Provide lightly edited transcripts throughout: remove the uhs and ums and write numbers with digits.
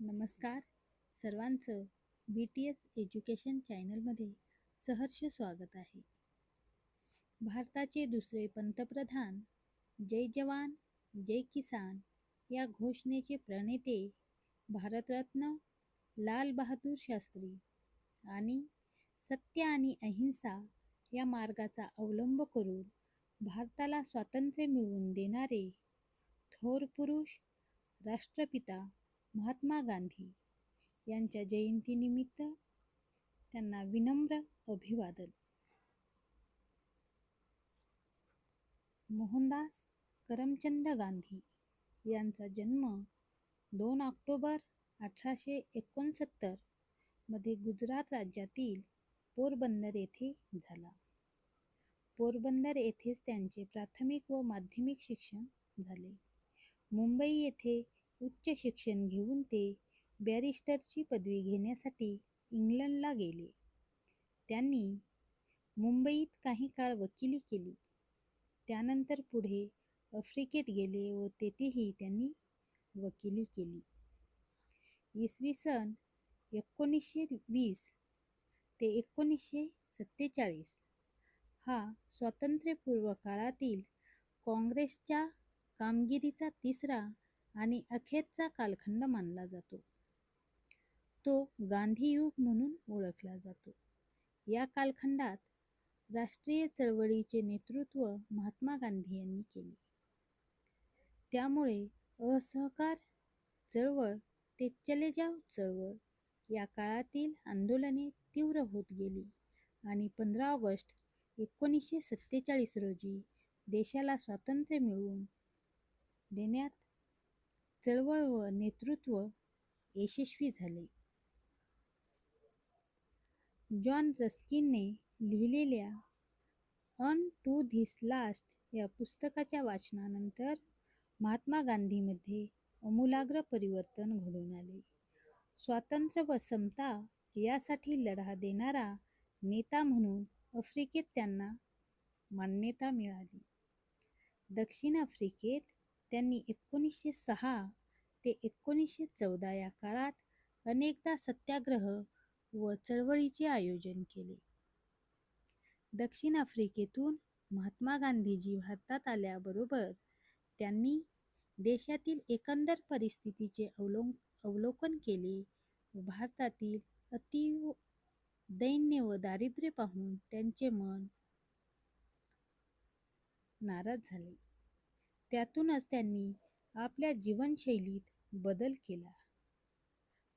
नमस्कार सर्वांचं BTS education चॅनलमध्ये सहर्ष स्वागत आहे. भारताचे दुसरे पंतप्रधान जय जवान जय किसान या घोषणेचे प्रणेते भारतरत्न लाल बहादूर शास्त्री आणि सत्य आणि अहिंसा या मार्गाचा अवलंब करून भारताला स्वातंत्र्य मिळवून देणारे थोर पुरुष राष्ट्रपिता महात्मा गांधी यांच्या जयंतीनिमित्त त्यांना विनम्र अभिवादन. मोहनदास करमचंद गांधी यांचा जन्म 2 ऑक्टोबर 1869 मध्ये गुजरात राज्यातील पोरबंदर येथे झाला. पोरबंदर येथेच त्यांचे प्राथमिक व माध्यमिक शिक्षण झाले. मुंबई येथे उच्च शिक्षण घेऊन ते बॅरिस्टरची पदवी घेण्यासाठी इंग्लंडला गेले. त्यांनी मुंबईत काही काळ वकिली केली. त्यानंतर पुढे आफ्रिकेत गेले व तेथेही त्यांनी वकिली केली. इसवी सन 1920 ते 1947 हा स्वातंत्र्यपूर्व काळातील काँग्रेसच्या कामगिरीचा तिसरा आणि अखेरचा कालखंड मानला जातो. तो गांधी युग म्हणून ओळखला जातो. या कालखंडात राष्ट्रीय चळवळीचे नेतृत्व महात्मा गांधी यांनी केले. त्यामुळे असहकार चळवळ ते चले जाव चळवळ या काळातील आंदोलने तीव्र होत गेली आणि 15 ऑगस्ट 1947 रोजी देशाला स्वातंत्र्य मिळवून देण्यात चळवळ व नेतृत्व यशस्वी झाले. जॉन रस्किनने लिहिलेल्या ऑन टू धिस लास्ट या पुस्तकाच्या वाचनानंतर महात्मा गांधींमध्ये आमूलाग्र परिवर्तन घडून आले. स्वातंत्र्य व समता यासाठी लढा देणारा नेता म्हणून आफ्रिकेत त्यांना मान्यता मिळाली. दक्षिण आफ्रिकेत त्यांनी 1906 ते 1914 या काळात अनेकदा सत्याग्रह व चळवळीचे आयोजन केले. दक्षिण आफ्रिकेतून महात्मा गांधीजी भारतात आल्याबरोबर त्यांनी देशातील एकंदर परिस्थितीचे अवलोकन केले व भारतातील अतीव दैन्य व दारिद्र्य पाहून त्यांचे मन नाराज झाले. त्यातूनच त्यांनी आपल्या जीवनशैलीत बदल केला.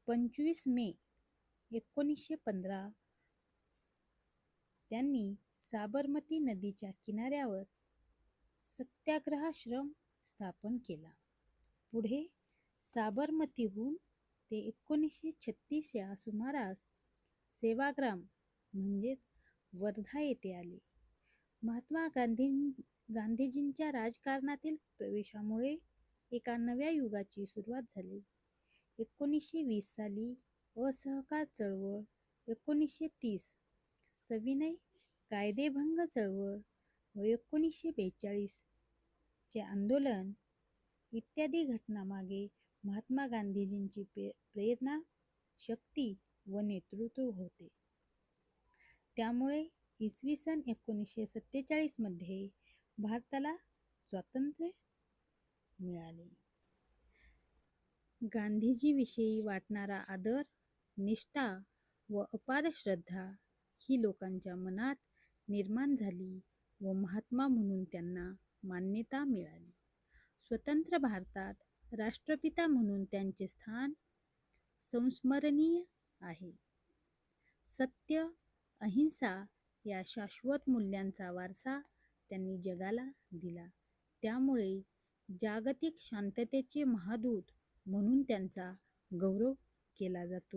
25 मे 1915 त्यांनी साबरमती नदीच्या किनाऱ्यावर सत्याग्रहाश्रम स्थापन केला. पुढे साबरमतीहून ते 1936 या सुमारास सेवाग्राम म्हणजेच वर्धा येथे आले. महात्मा गांधीजींच्या राजकारणातील प्रवेशामुळे एका नव्या युगाची सुरुवात झाली. 1920 साली असहकार चळवळ, 1930 सविनय कायदेभंग चळवळ व 1942 चे आंदोलन इत्यादी घटनांमागे महात्मा गांधीजींची प्रेरणा, शक्ती व नेतृत्व होते. त्यामुळे इसवी सन 1947 मध्ये भारताला स्वातंत्र्य मिळाले. गांधीजीविषयी वाटणारा आदर, निष्ठा व अपार श्रद्धा ही लोकांच्या मनात निर्माण झाली व महात्मा म्हणून त्यांना मान्यता मिळाली. स्वतंत्र भारतात राष्ट्रपिता म्हणून त्यांचे स्थान संस्मरणीय आहे. सत्य, अहिंसा या शाश्वत मूल्यांचा वारसा त्यांनी जगाला दिला. त्यामुळे जागतिक शांततेचे महादूत म्हणून त्यांचा गौरव केला जातो.